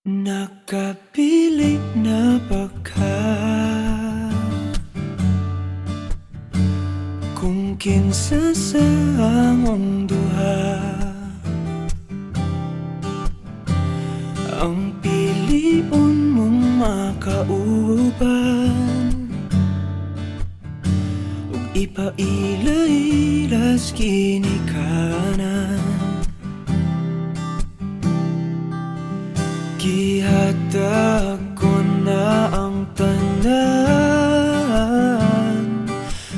Nakapili na ba ka kung kinsa sa among duha ang pilion mong makauban ug ipaila-ilas ginikanan. Gihatag ko na ang tanan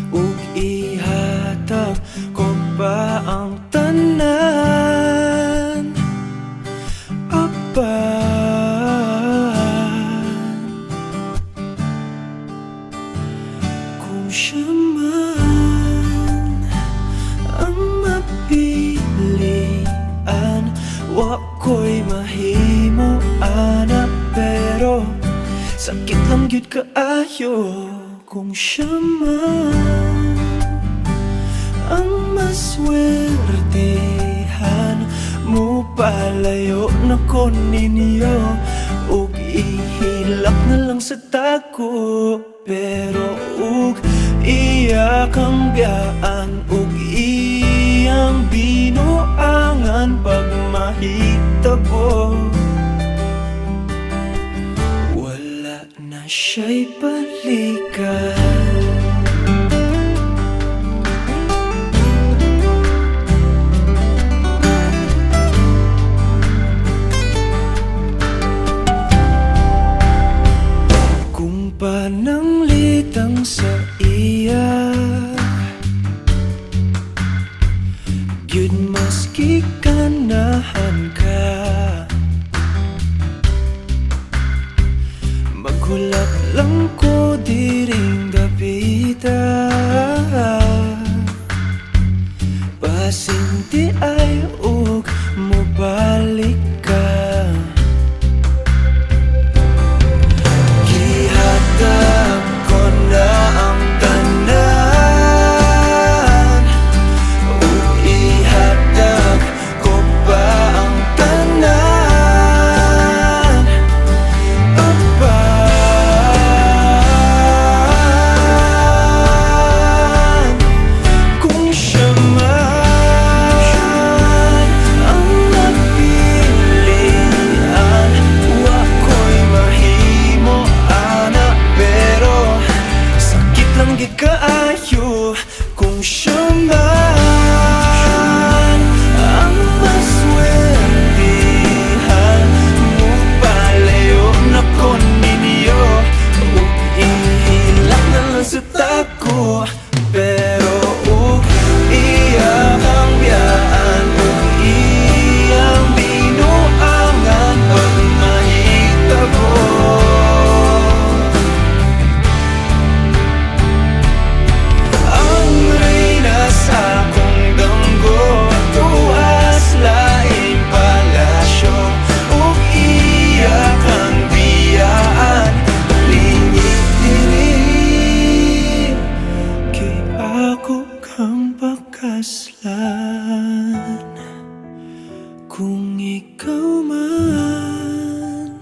ug ihatag ko pa ang tanan. Apan kung siya man ang mapilian, wa ko'y mahimo ana, pero sakit lang gyud kaayo kung siya man ang maswertehan. Mo palayo na ko ninyo ug ihilak na lang sa tako, pero ug iya kang biyaan ug iyang binuangan pag mahitabo. Wala na siya'y balikan. Pananglitang sa iya gyud maski ganahan ka, maghulap lang ko diring dapita, basing di ay ug mobalik ka. Kaayo kung siya man ang maswertehan, mo palayo na ko ninyo ug ihilak na lang sa tako, pero ug iya kang biyaan ug iyang binuangan pag mahitabo. Kung ikaw man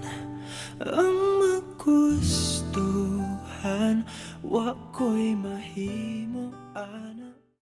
ang magustuhan, wa ko'y mahimo ana.